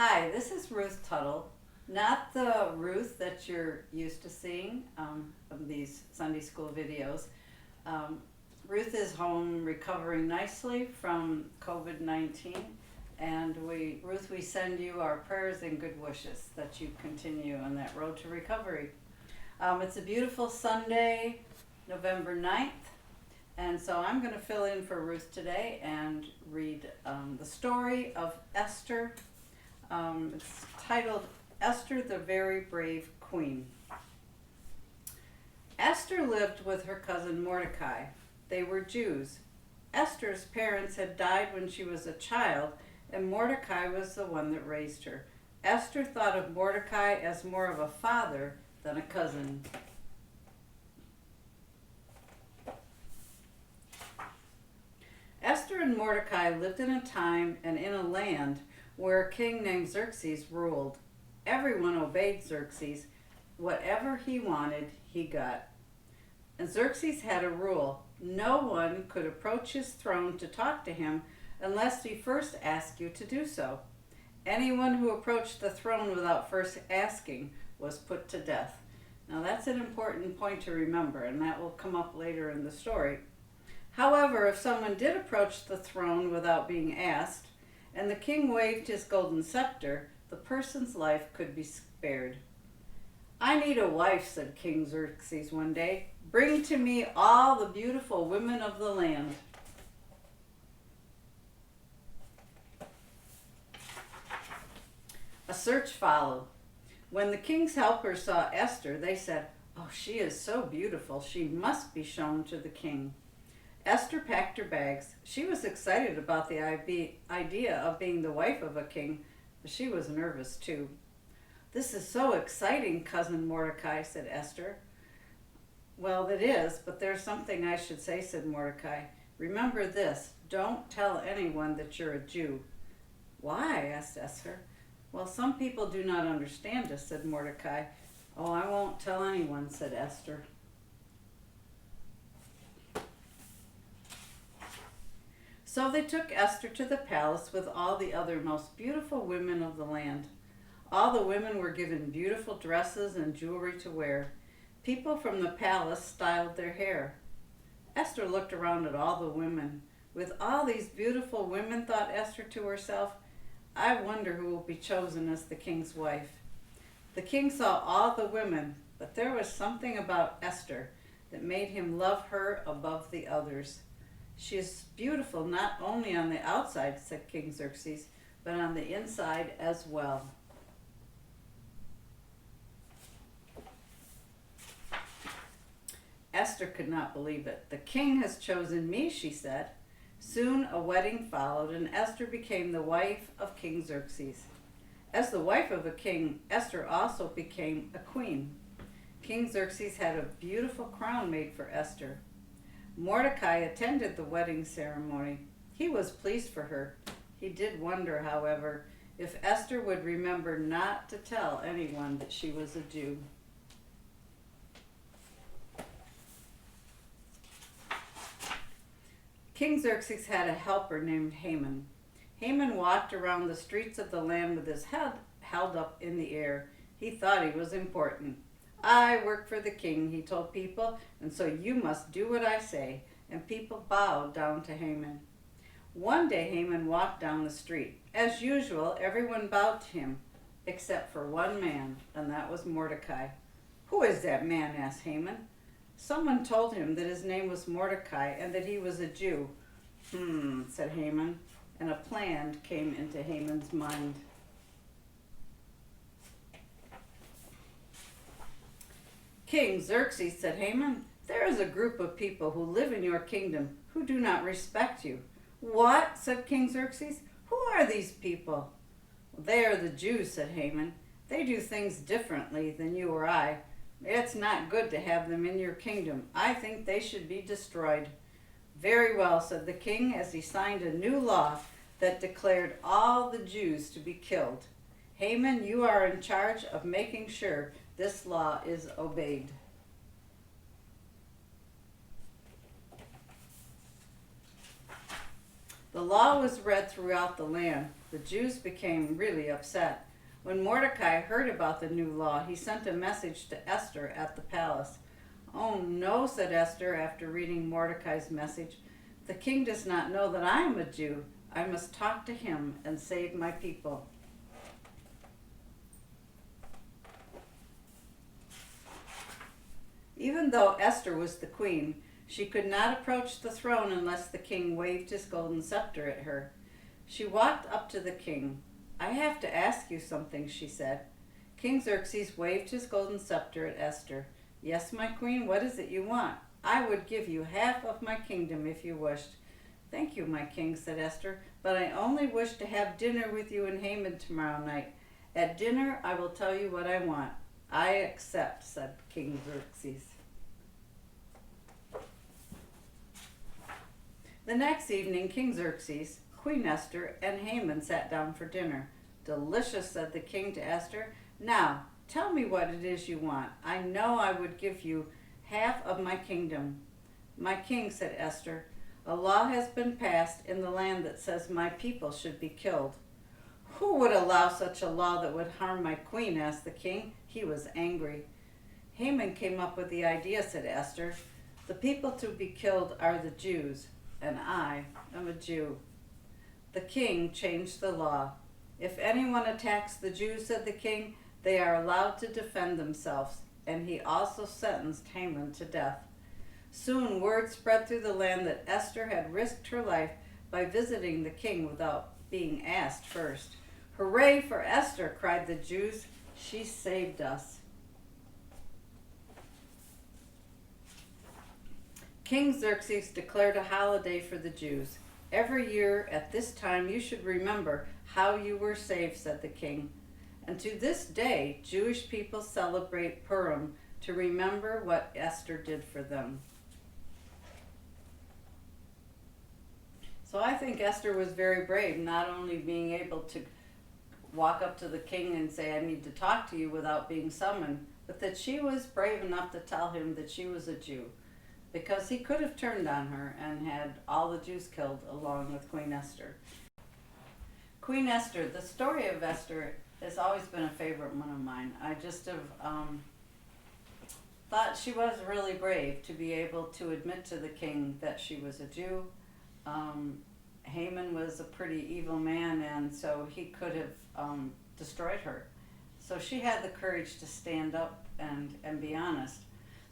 Hi, this is Ruth Tuttle, not the Ruth that you're used to seeing of these Sunday school videos. Um, Ruth is home recovering nicely from COVID-19, and Ruth, we send you our prayers and good wishes that you continue on that road to recovery. It's a beautiful Sunday, November 9th, and so I'm going to fill in for Ruth today and read the story of Esther. It's titled Esther the Very Brave Queen. Esther lived with her cousin Mordecai. They were Jews. Esther's parents had died when she was a child, and Mordecai was the one that raised her. Esther thought of Mordecai as more of a father than a cousin. Esther and Mordecai lived in a time and in a land where a king named Xerxes ruled. Everyone obeyed Xerxes. Whatever he wanted, he got. And Xerxes had a rule. No one could approach his throne to talk to him unless he first asked you to do so. Anyone who approached the throne without first asking was put to death. Now that's an important point to remember, and that will come up later in the story. However, if someone did approach the throne without being asked, and the king waved his golden scepter, the person's life could be spared. "I need a wife," said King Xerxes one day. "Bring to me all the beautiful women of the land." A search followed. When the king's helpers saw Esther, they said, "Oh, she is so beautiful. She must be shown to the king." Esther packed her bags. She was excited about the idea of being the wife of a king, but she was nervous too. "This is so exciting, cousin Mordecai," said Esther. "Well, it is, but there's something I should say," said Mordecai. "Remember this, don't tell anyone that you're a Jew." "Why?" asked Esther. "Well, some people do not understand us," said Mordecai. "Oh, I won't tell anyone," said Esther. So they took Esther to the palace with all the other most beautiful women of the land. All the women were given beautiful dresses and jewelry to wear. People from the palace styled their hair. Esther looked around at all the women. With all these beautiful women, thought Esther to herself, I wonder who will be chosen as the king's wife. The king saw all the women, but there was something about Esther that made him love her above the others. "She is beautiful not only on the outside," said King Xerxes, "but on the inside as well." Esther could not believe it. "The king has chosen me," she said. Soon a wedding followed, and Esther became the wife of King Xerxes. As the wife of a king, Esther also became a queen. King Xerxes had a beautiful crown made for Esther. Mordecai attended the wedding ceremony. He was pleased for her. He did wonder, however, if Esther would remember not to tell anyone that she was a Jew. King Xerxes had a helper named Haman. Haman walked around the streets of the land with his head held up in the air. He thought he was important. "I work for the king," he told people, "and so you must do what I say." And people bowed down to Haman. One day Haman walked down the street. As usual, everyone bowed to him, except for one man, and that was Mordecai. "Who is that man?" asked Haman. Someone told him that his name was Mordecai and that he was a Jew. Said Haman, and a plan came into Haman's mind. "King Xerxes," said Haman, "there is a group of people who live in your kingdom who do not respect you." "What?" said King Xerxes. "Who are these people?" "They are the Jews," said Haman. "They do things differently than you or I. It's not good to have them in your kingdom. I think they should be destroyed." "Very well," said the king, as he signed a new law that declared all the Jews to be killed. "Haman, you are in charge of making sure this law is obeyed." The law was read throughout the land. The Jews became really upset. When Mordecai heard about the new law, he sent a message to Esther at the palace. "Oh no," said Esther after reading Mordecai's message. "The king does not know that I am a Jew. I must talk to him and save my people." Even though Esther was the queen, she could not approach the throne unless the king waved his golden scepter at her. She walked up to the king. "I have to ask you something," she said. King Xerxes waved his golden scepter at Esther. "Yes, my queen, what is it you want? I would give you half of my kingdom if you wished." "Thank you, my king," said Esther, "but I only wish to have dinner with you and Haman tomorrow night. At dinner I will tell you what I want." "I accept," said King Xerxes. The next evening, King Xerxes, Queen Esther, and Haman sat down for dinner. "Delicious," said the king to Esther. "Now, tell me what it is you want. I know I would give you half of my kingdom." "My king," said Esther, "a law has been passed in the land that says my people should be killed." "Who would allow such a law that would harm my queen?" asked the king. He was angry. "Haman came up with the idea," said Esther. "The people to be killed are the Jews, and I am a Jew." The king changed the law. "If anyone attacks the Jews," said the king, "they are allowed to defend themselves." And he also sentenced Haman to death. Soon word spread through the land that Esther had risked her life by visiting the king without being asked first. "Hooray for Esther!" cried the Jews. "She saved us." King Xerxes declared a holiday for the Jews. "Every year at this time you should remember how you were saved," said the king. And to this day, Jewish people celebrate Purim to remember what Esther did for them. So I think Esther was very brave, not only being able to walk up to the king and say, "I need to talk to you," without being summoned, but that she was brave enough to tell him that she was a Jew, because he could have turned on her and had all the Jews killed along with Queen Esther. Queen Esther, the story of Esther has always been a favorite one of mine. I just have thought she was really brave to be able to admit to the king that she was a Jew. Haman was a pretty evil man, and so he could have destroyed her. So she had the courage to stand up and be honest.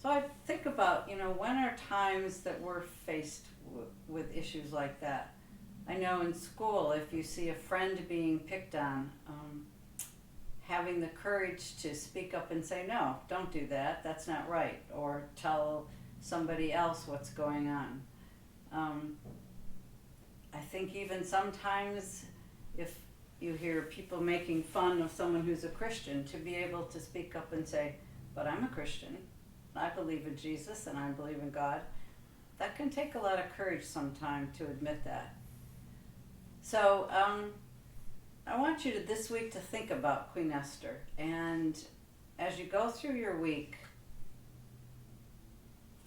So I think about, when are times that we're faced with issues like that? I know in school, if you see a friend being picked on, having the courage to speak up and say, "No, don't do that, that's not right," or tell somebody else what's going on. I think even sometimes if you hear people making fun of someone who's a Christian, to be able to speak up and say, "But I'm a Christian, I believe in Jesus and I believe in God," that can take a lot of courage sometimes to admit that. So I want you to this week to think about Queen Esther, and as you go through your week,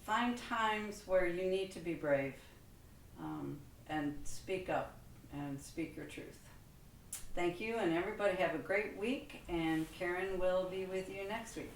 find times where you need to be brave and speak up and speak your truth. Thank you, and everybody have a great week, and Karen will be with you next week.